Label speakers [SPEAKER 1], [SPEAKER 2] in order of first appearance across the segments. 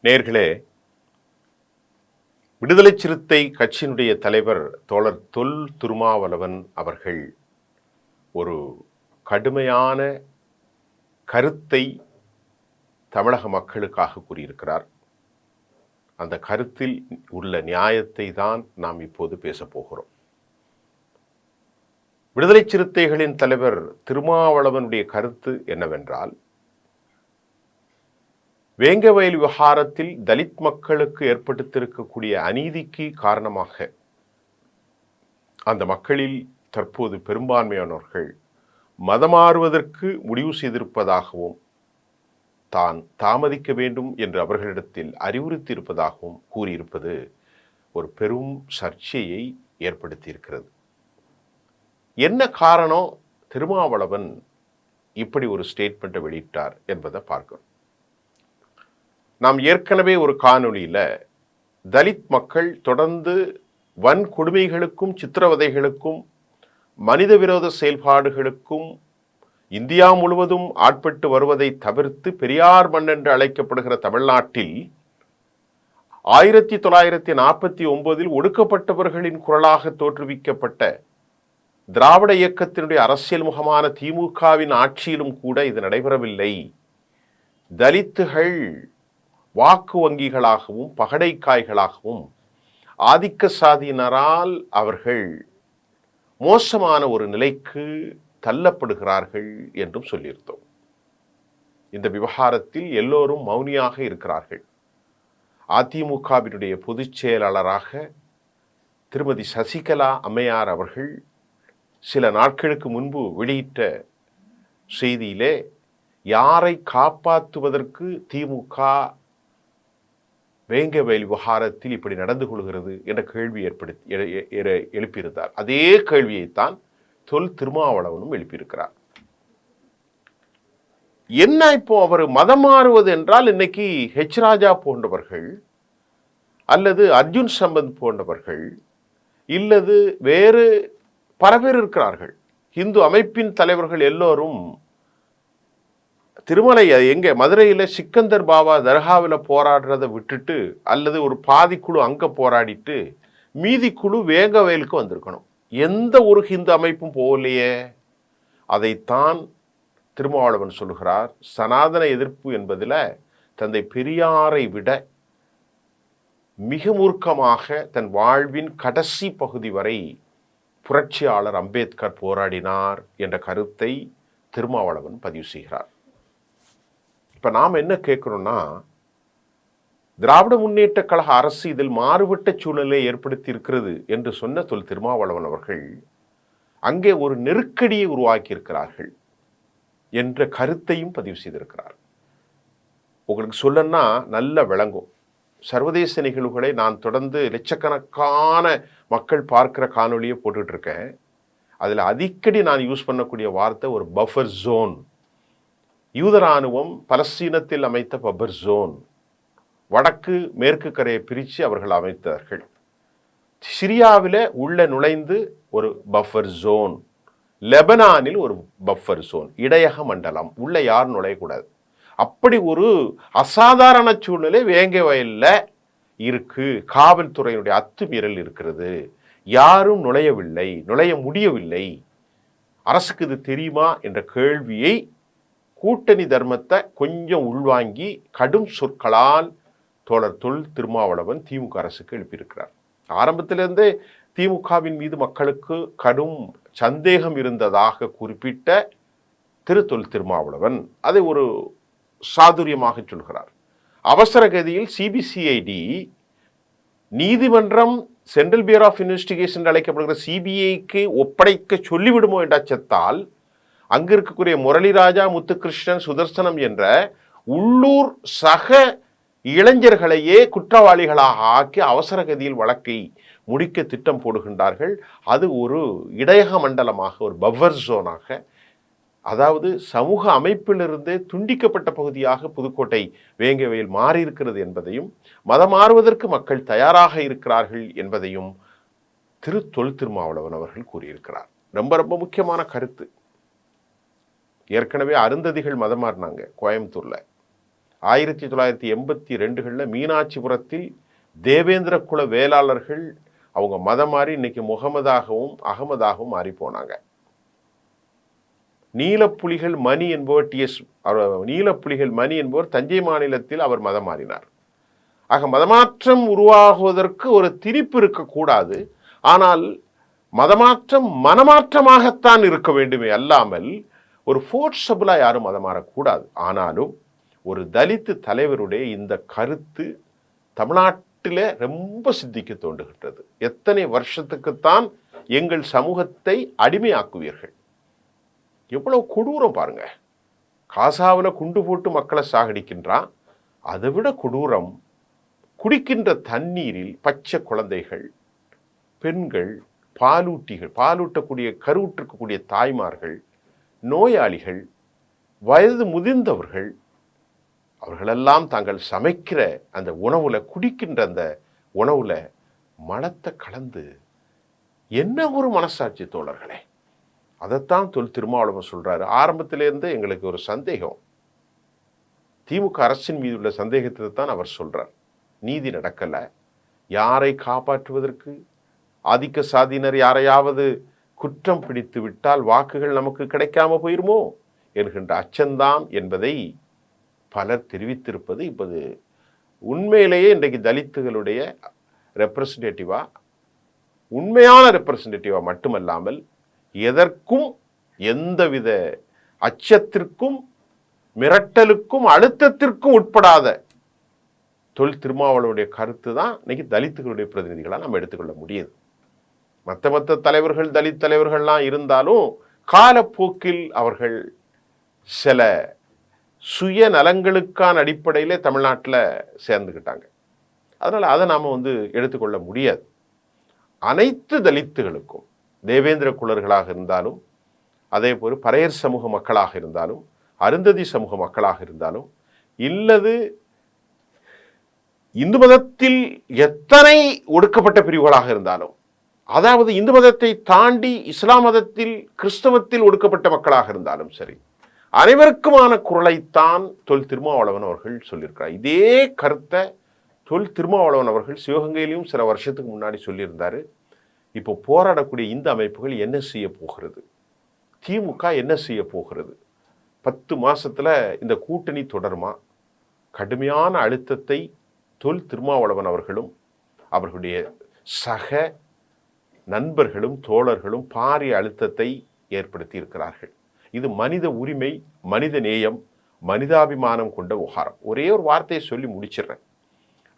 [SPEAKER 1] நேர்களே, விடுதலை சிறுத்தை கட்சியினுடைய தலைவர் தோழர் தொல் திருமாவளவன் அவர்கள் ஒரு கடுமையான கருத்தை தமிழக மக்களுக்காக கூறியிருக்கிறார். அந்த கருத்தில் உள்ள நியாயத்தை தான் நாம் இப்போது பேசப் போகிறோம். விடுதலை சிறுத்தைகளின் தலைவர் திருமாவளவனுடைய கருத்து என்னவென்றால், வேங்கவயல் விவகாரத்தில் தலித் மக்களுக்கு ஏற்படுத்தியிருக்கக்கூடிய அநீதிக்கு காரணமாக அந்த மக்களில் தற்போது பெரும்பான்மையானவர்கள் மதமாறுவதற்கு முடிவு செய்திருப்பதாகவும் தான் தாமதிக்க வேண்டும் என்று அவர்களிடத்தில் அறிவுறுத்தியிருப்பதாகவும் கூறியிருப்பது ஒரு பெரும் சர்ச்சையை ஏற்படுத்தியிருக்கிறது. என்ன காரணம் திருமாவளவன் இப்படி ஒரு ஸ்டேட்மெண்ட்டை வெளியிட்டார் என்பதை பார்க்கிறோம். நாம் ஏற்கனவே ஒரு காணொளியில் தலித் மக்கள் தொடர்ந்து வன்கொடுமைகளுக்கும் சித்திரவதைகளுக்கும் மனித விரோத செயல்பாடுகளுக்கும் இந்தியா முழுவதும் ஆட்பட்டு வருவதை தவிர்த்து பெரியார் மண் என்று அழைக்கப்படுகிற தமிழ்நாட்டில் 1949 ஒடுக்கப்பட்டவர்களின் குரலாக தோற்றுவிக்கப்பட்ட திராவிட இயக்கத்தினுடைய அரசியல் முகமான திமுகவின் ஆட்சியிலும் கூட இது நடைபெறவில்லை. தலித்துகள் வாக்கு வங்கிகளாகவும் பகடைக்காய்களாகவும் ஆதிக்க சாதியினரால் அவர்கள் மோசமான ஒரு நிலைக்கு தள்ளப்படுகிறார்கள் என்றும் சொல்லியிருந்தோம். இந்த விவகாரத்தில் எல்லோரும் மௌனியாக இருக்கிறார்கள். அதிமுகவினுடைய பொதுச் செயலாளராக திருமதி சசிகலா அம்மையார் அவர்கள் சில நாட்களுக்கு முன்பு வெளியிட்ட செய்தியிலே யாரை காப்பாற்றுவதற்கு திமுக வேங்கவயல் விவகாரத்தில் இப்படி நடந்து கொள்கிறது என்ற கேள்வி எழுப்பியிருந்தார். அதே கேள்வியைத்தான் தொல் திருமாவளவனும் எழுப்பியிருக்கிறார். என்ன இப்போ அவர் மதம் மாறுவது என்றால், இன்னைக்கு ஹெச் ராஜா போன்றவர்கள் அல்லது அர்ஜுன் சம்பந்த் போன்றவர்கள் இல்லது வேறு பல பேர் இருக்கிறார்கள். இந்து அமைப்பின் தலைவர்கள் எல்லோரும் திருமலை எங்கே மதுரையில் சிக்கந்தர் பாபா தர்காவில் போராடுறதை விட்டுட்டு அல்லது ஒரு பாதி குழு அங்கே போராடிட்டு மீதி குழு வேங்கவயலுக்கு வந்திருக்கணும். எந்த ஒரு ஹிந்து அமைப்பும் போகலையே. அதைத்தான் திருமாவளவன் சொல்லுகிறார். சனாதன எதிர்ப்பு என்பதில் தந்தை பெரியாரை விட மிக மூர்க்கமாக தன் வாழ்வின் கடைசி பகுதி வரை புரட்சியாளர் அம்பேத்கர் போராடினார் என்ற கருத்தை திருமாவளவன் பதிவு செய்கிறார். இப்போ நாம் என்ன கேட்குறோம்னா, திராவிட முன்னேற்ற கழக அரசு இதில் மாறுபட்ட சூழ்நிலையை ஏற்படுத்தி இருக்கிறது என்று சொன்ன தொல் திருமாவளவன் அவர்கள் அங்கே ஒரு நெருக்கடியை உருவாக்கி இருக்கிறார்கள் என்ற கருத்தையும் பதிவு செய்திருக்கிறார். உங்களுக்கு சொல்லணும்னா நல்ல விளங்கும். சர்வதேச நிகழ்வுகளை நான் தொடர்ந்து லட்சக்கணக்கான மக்கள் பார்க்கிற காணொலியை போட்டுட்டு இருக்கேன். அதில் அடிக்கடி நான் யூஸ் பண்ணக்கூடிய வார்த்தை ஒரு பஃபர் ஜோன். யூத இராணுவம் பலஸ்தீனத்தில் அமைத்த பஃபர் ஜோன். வடக்கு மேற்கு கரையை பிரித்து அவர்கள் அமைத்தார்கள். சிரியாவில் உள்ள நுழைந்து ஒரு பஃபர் ஜோன், லெபனானில் ஒரு பஃபர் ஜோன், இடையக மண்டலம், உள்ள யாரும் நுழையக்கூடாது. அப்படி ஒரு அசாதாரண சூழ்நிலை வேங்கவயலில் இருக்கு. காவல்துறையினுடைய அத்துமீறல் இருக்கிறது. யாரும் நுழையவில்லை, நுழைய முடியவில்லை. அரசுக்கு இது தெரியுமா என்ற கேள்வியை கூட்டணி தர்மத்தை கொஞ்சம் உள்வாங்கி கடும் சொற்களால் தோழர் தொல் திருமாவளவன் திமுக அரசுக்கு எழுப்பியிருக்கிறார். ஆரம்பத்திலிருந்தே திமுகவின் மீது மக்களுக்கு கடும் சந்தேகம் இருந்ததாக குறிப்பிட்ட தொல் திருமாவளவன் அதை ஒரு சாதுரியமாக சொல்கிறார். அவசர கதியில் சிபிசிஐடி நீதிமன்றம் சென்ட்ரல் பியூரோ ஆஃப் இன்வெஸ்டிகேஷன் அழைக்கப்படுகிற சிபிஐக்கு ஒப்படைக்க சொல்லிவிடுமோ என்ற அச்சத்தால் அங்கு இருக்கக்கூடிய முரளிராஜா, முத்துகிருஷ்ணன், சுதர்சனம் என்ற உள்ளூர் சக இளைஞர்களையே குற்றவாளிகளாக ஆக்கி அவசர கதியில் வழக்கை முடிக்க திட்டம் போடுகின்றார்கள். அது ஒரு இடையக மண்டலமாக, ஒரு பஃபர் ஜோனாக, அதாவது சமூக அமைப்பிலிருந்தே துண்டிக்கப்பட்ட பகுதியாக புதுக்கோட்டை வேங்கவயல் மாறியிருக்கிறது என்பதையும் மதம் மாறுவதற்கு மக்கள் தயாராக இருக்கிறார்கள் என்பதையும் தொல் திருமாவளவன் அவர்கள் கூறியிருக்கிறார். ரொம்ப ரொம்ப முக்கியமான கருத்து. ஏற்கனவே அருந்ததிகள் மதம் மாறினாங்க கோயம்புத்தூரில். 1982களில் மீனாட்சிபுரத்தில் தேவேந்திர குல வேளாளர்கள் அவங்க மதம் மாறி இன்னைக்கு முகமதாகவும் அகமதாகவும் மாறி போனாங்க. நீலப்புலிகள் மணி என்பவர் நீலப்புலிகள் மணி என்பவர் தஞ்சை மாநிலத்தில் அவர் மதம் மாறினார். ஆக மதமாற்றம் உருவாகுவதற்கு ஒரு திணிப்பு இருக்கக்கூடாது. ஆனால் மதமாற்றம் மனமாற்றமாகத்தான் இருக்க வேண்டுமே அல்லாமல் ஒரு ஃபோர்ஸபிளா யாரும் மதம் மாறக்கூடாது. ஆனாலும் ஒரு தலித்து தலைவருடைய இந்த கருத்து தமிழ்நாட்டில் ரொம்ப சித்திக்க தோன்றுகின்றது. எத்தனை வருஷத்துக்குத்தான் எங்கள் சமூகத்தை அடிமையாக்குவீர்கள்? எவ்வளவு கொடூரம் பாருங்க. காசாவில் குண்டு போட்டு மக்களை சாகடிக்கின்றான். அதை விட கொடூரம், குடிக்கின்ற தண்ணீரில் பச்சை குழந்தைகள், பெண்கள், பாலூட்டக்கூடிய கருவுற்றிருக்கக்கூடிய தாய்மார்கள், நோயாளிகள், வயது முதிர்ந்தவர்கள், அவர்களெல்லாம் தாங்கள் சமைக்கிற அந்த உணவுல, குடிக்கின்ற அந்த உணவுல மலத்தை கலந்து, என்ன ஒரு மனசாட்சி தோழர்களே! அதைத்தான் தொல் திருமாவளவன் சொல்றாரு. ஆரம்பத்திலேருந்து எங்களுக்கு ஒரு சந்தேகம், திமுக அரசின் மீது உள்ள சந்தேகத்தை தான் அவர் சொல்றார். நீதி நடக்கல, யாரை காப்பாற்றுவதற்கு, ஆதிக்க சாதியினர் யாரையாவது குற்றம் பிடித்து விட்டால் வாக்குகள் நமக்கு கிடைக்காம போயிருமோ என்கின்ற அச்சம்தான் என்பதை பலர் தெரிவித்திருப்பது இப்போது உண்மையிலேயே இன்றைக்கு தலித்துகளுடைய ரெப்ரசன்டேட்டிவா, உண்மையான ரெப்ரசன்டேட்டிவா மட்டுமல்லாமல் எதற்கும் எந்தவித அச்சத்திற்கும் மிரட்டலுக்கும் அழுத்தத்திற்கும் உட்படாத தொல் திருமாவளவனுடைய கருத்து தான் இன்னைக்கு தலித்துகளுடைய பிரதிநிதிகளாக நம்ம எடுத்துக்கொள்ள முடியுது. மற்ற தலைவர்கள், தலித் தலைவர்கள்லாம் இருந்தாலும் காலப்போக்கில் அவர்கள் சில சுய நலங்களுக்கான அடிப்படையில் தமிழ்நாட்டில் சேர்ந்துக்கிட்டாங்க. அதனால் அதை நாம் எடுத்துக்கொள்ள முடியாது. அனைத்து தலித்துகளுக்கும், தேவேந்திர குலர்களாக இருந்தாலும், அதே போல் பறையர் சமூக மக்களாக இருந்தாலும், அருந்ததி சமூக மக்களாக இருந்தாலும், இல்லது இந்து மதத்தில் எத்தனை ஒடுக்கப்பட்ட பிரிவுகளாக இருந்தாலும், அதாவது இந்து மதத்தை தாண்டி இஸ்லாம் மதத்தில், கிறிஸ்தவத்தில் ஒடுக்கப்பட்ட மக்களாக இருந்தாலும் சரி, அனைவருக்குமான குரலைத்தான் தொல் திருமாவளவன் அவர்கள் சொல்லியிருக்கிறார். இதே கருத்தை தொல் திருமாவளவன் அவர்கள் சிவகங்கையிலையும் சில வருஷத்துக்கு முன்னாடி சொல்லியிருந்தாரு. இப்போ போராடக்கூடிய இந்த அமைப்புகள் என்ன செய்ய போகிறது, திமுக என்ன செய்ய போகிறது, 10 மாசத்துல இந்த கூட்டணி தொடருமா? கடுமையான அழுத்தத்தை தொல் திருமாவளவன் அவர்களும் அவர்களுடைய சக நண்பர்களும் தோழர்களும் பாரிய அழுத்தத்தை ஏற்படுத்தி இருக்கிறார்கள். இது மனித உரிமை, மனித நேயம், மனிதாபிமானம் கொண்ட விவகாரம். ஒரே ஒரு வார்த்தையை சொல்லி முடிச்சிடுறேன்.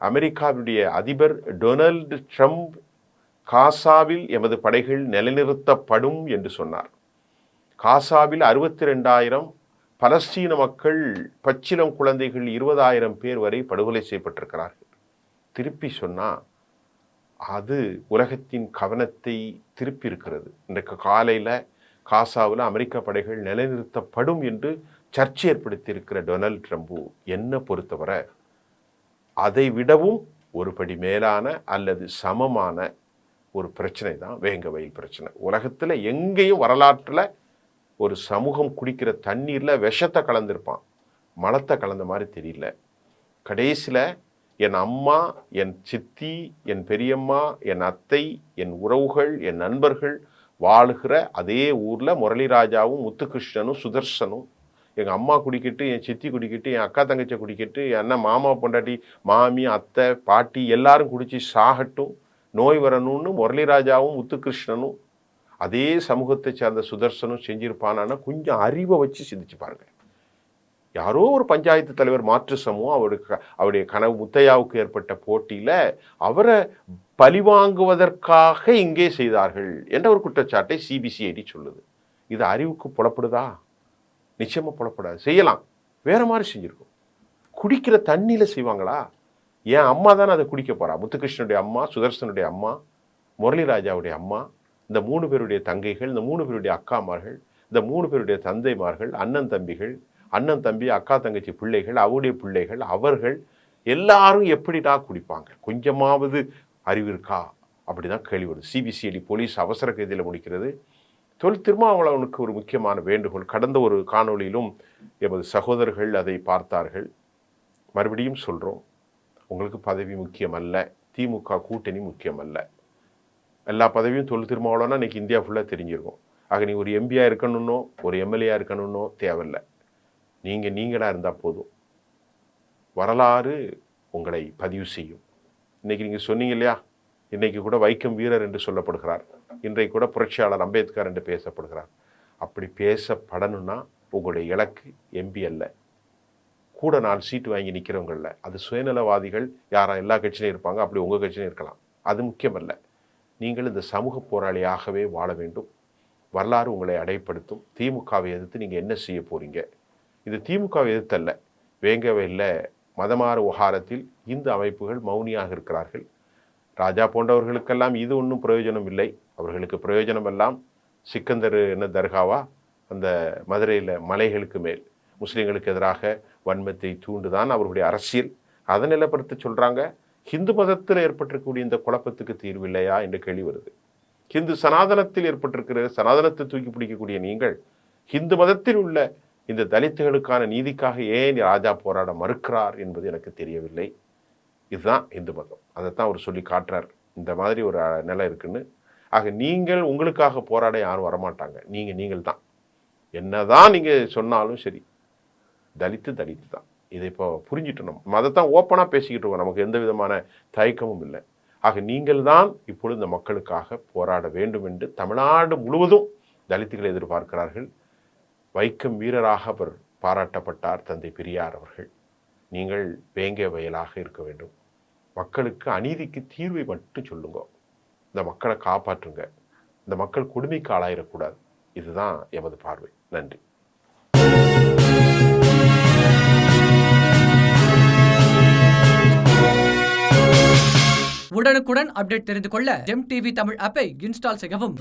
[SPEAKER 1] அமெரிக்காவுடைய அதிபர் டொனால்டு ட்ரம்ப் காசாவில் எமது படைகள் நிலைநிறுத்தப்படும் என்று சொன்னார். காசாவில் 62,000 பலஸ்தீன மக்கள், பச்சிலம் குழந்தைகள் 20,000 பேர் வரை படுகொலை செய்யப்பட்டிருக்கிறார்கள். திருப்பி சொன்னால் அது உலகத்தின் கவனத்தை திருப்பி இருக்கிறது. இன்றைக்கு காலையில் காசாவில் அமெரிக்க படைகள் நிலைநிறுத்தப்படும் என்று சர்ச்சை ஏற்படுத்தியிருக்கிற டொனால்டு ட்ரம்ப் என்ன பொறுத்தவரை அதை விடவும் ஒருபடி மேலான அல்லது சமமான ஒரு பிரச்சனை தான் வேங்க வயல் பிரச்சனை. உலகத்தில் எங்கேயும் வரலாற்றில் ஒரு சமூகம் குடிக்கிற தண்ணீரில் விஷத்தை கலந்துருப்பான், மலத்தை கலந்த மாதிரி தெரியல. கடைசியில் என் அம்மா, என் சித்தி, என் பெரியம்மா, என் அத்தை, என் உறவுகள், என் நண்பர்கள் வாழுகிற அதே ஊரில் முரளிராஜாவும் முத்துகிருஷ்ணனும் சுதர்சனும், எங்கள் அம்மா குடிக்கிட்டு, என் சித்தி குடிக்கிட்டு, என் அக்கா தங்கச்சை குடிக்கிட்டு, என் அண்ணன் மாமா பொண்டாட்டி, மாமி, அத்தை, பாட்டி எல்லாரும் குடித்து சாகட்டும், நோய் வரணும்னு முரளிராஜாவும் முத்துகிருஷ்ணனும் அதே சமூகத்தை சேர்ந்த சுதர்சனும் செஞ்சிருப்பானா கொஞ்சம் அறிவை வச்சு சிந்திச்சு பாருங்க. யாரோ ஒரு பஞ்சாயத்து தலைவர் மாற்று சமூகம் அவருடைய கனவு முத்தையாவுக்கு ஏற்பட்ட போட்டியில் அவரை பழிவாங்குவதற்காக இங்கே செய்தார்கள் என்ற ஒரு குற்றச்சாட்டை சிபிசிஐடி சொல்லுது. இது அறிவுக்கு புலப்படுதா? நிச்சயமாக புலப்படாது. செய்யலாம், வேற மாதிரி செஞ்சுருக்கும். குடிக்கிற தண்ணியில் செய்வாங்களா? என் அம்மா தானே அதை குடிக்க போகிறா. முத்துகிருஷ்ணனுடைய அம்மா, சுதர்சனுடைய அம்மா, முரளிராஜாவுடைய அம்மா, இந்த 3 பேருடைய தங்கைகள், இந்த 3 பேருடைய அக்காமார்கள், இந்த 3 பேருடைய தந்தைமார்கள், அண்ணன் தம்பிகள், அண்ணன் தம்பி, அக்கா தங்கச்சி பிள்ளைகள், அவருடைய பிள்ளைகள், அவர்கள் எல்லாரும் எப்படிடா குடிப்பாங்க? கொஞ்சமாவது அறிவு இருக்கா? அப்படிதான் கேள்வி வருது. சிபிசிஐடி போலீஸ் அவசர கைதியில் முடிக்கிறது. தொல் திருமாவளவனுக்கு ஒரு முக்கியமான வேண்டுகோள். கடந்த ஒரு காணொளியிலும் எமது சகோதரர்கள் அதை பார்த்தார்கள். மறுபடியும் சொல்கிறோம், உங்களுக்கு பதவி முக்கியம் அல்ல, திமுக கூட்டணி முக்கியம் அல்ல. எல்லா பதவியும் தொழில் திருமாவளவனா இன்றைக்கி இந்தியா ஃபுல்லாக தெரிஞ்சிருக்கும். ஆக நீ ஒரு எம்பியாக இருக்கணுன்னோ ஒரு எம்எல்ஏயாக இருக்கணுன்னோ தேவையில்லை. நீங்களாக இருந்தால் போதும். வரலாறு உங்களை பதிவு செய்யும். இன்றைக்கி நீங்கள் சொன்னீங்க இல்லையா, இன்றைக்கி கூட வைக்கம் வீரர் என்று சொல்லப்படுகிறார், இன்றைக்கு கூட புரட்சியாளர் அம்பேத்கர் என்று பேசப்படுகிறார். அப்படி பேசப்படணும்னா உங்களுடைய இலக்கு எம்பி அல்ல, கூட 4 சீட்டு வாங்கி நிற்கிறவங்கள. அது சுயநலவாதிகள் யாரா எல்லா கட்சியிலையும் இருப்பாங்க, அப்படி உங்கள் கட்சியிலையும் இருக்கலாம். அது முக்கியமல்ல. நீங்கள் இந்த சமூக போராளியாகவே வாழ வேண்டும். வரலாறு உங்களை அடைப்படுத்தும். திமுகவை எதிர்த்து நீங்கள் என்ன செய்ய போகிறீங்க? இது திமுகவை எதிர்த்தல்ல. வேங்கவேலில் மதமாறு விவகாரத்தில் இந்து அமைப்புகள் மௌனியாக இருக்கிறார்கள். ராஜா போன்றவர்களுக்கெல்லாம் இது ஒன்றும் பிரயோஜனம் இல்லை. அவர்களுக்கு பிரயோஜனம் எல்லாம் சிக்கந்தர் என்ன தர்காவா, அந்த மதுரையில் மலைகளுக்கு மேல் முஸ்லீம்களுக்கு எதிராக வன்மத்தை தூண்டுதான் அவர்களுடைய அரசியல். அதை நிலைப்படுத்த சொல்கிறாங்க. ஹிந்து மதத்தில் ஏற்பட்டிருக்கக்கூடிய இந்த குழப்பத்துக்கு தீர்வு இல்லையா என்று கேள்வி வருது. ஹிந்து சனாதனத்தில் ஏற்பட்டிருக்கிற சனாதனத்தை தூக்கி பிடிக்கக்கூடிய நீங்கள் ஹிந்து மதத்தில் உள்ள இந்த தலித்துகளுக்கான நீதிக்காக ஏன் ராஜா போராட மறுக்கிறார் என்பது எனக்கு தெரியவில்லை. இதுதான் இந்து மதம். அதைத்தான் அவர் சொல்லி காட்டுறார். இந்த மாதிரி ஒரு நிலை இருக்குன்னு. ஆக நீங்கள் உங்களுக்காக போராட யாரும் வரமாட்டாங்க. நீங்கள் தான் என்னதான் நீங்கள் சொன்னாலும் சரி, தலித்து தான். இதை இப்போ புரிஞ்சுட்டு நம்ம அதைத்தான் ஓப்பனாக பேசிக்கிட்டு இருக்கோம். நமக்கு எந்த விதமான தயக்கமும் இல்லை. ஆக நீங்கள் தான் இப்பொழுது இந்த மக்களுக்காக போராட வேண்டும் என்று தமிழ்நாடு முழுவதும் தலித்துகள் எதிர்பார்க்கிறார்கள். வைக்கம் வீரராக அவர் பாராட்டப்பட்டார் தந்தை பெரியார் அவர்கள். நீங்கள் வேங்கை வயலாக இருக்க வேண்டும். மக்களுக்கு அநீதிக்கு தீர்வை மட்டும் சொல்லுங்க. இந்த மக்களை காப்பாற்றுங்க. இந்த மக்கள் கொடுமைக்கு ஆளாயிடக்கூடாது. இதுதான் எமது பார்வை. நன்றி.
[SPEAKER 2] உடனுக்குடன் அப்டேட் தெரிந்து கொள்ள ஜெம் டிவி தமிழ் ஆப்பை இன்ஸ்டால் செய்யவும்.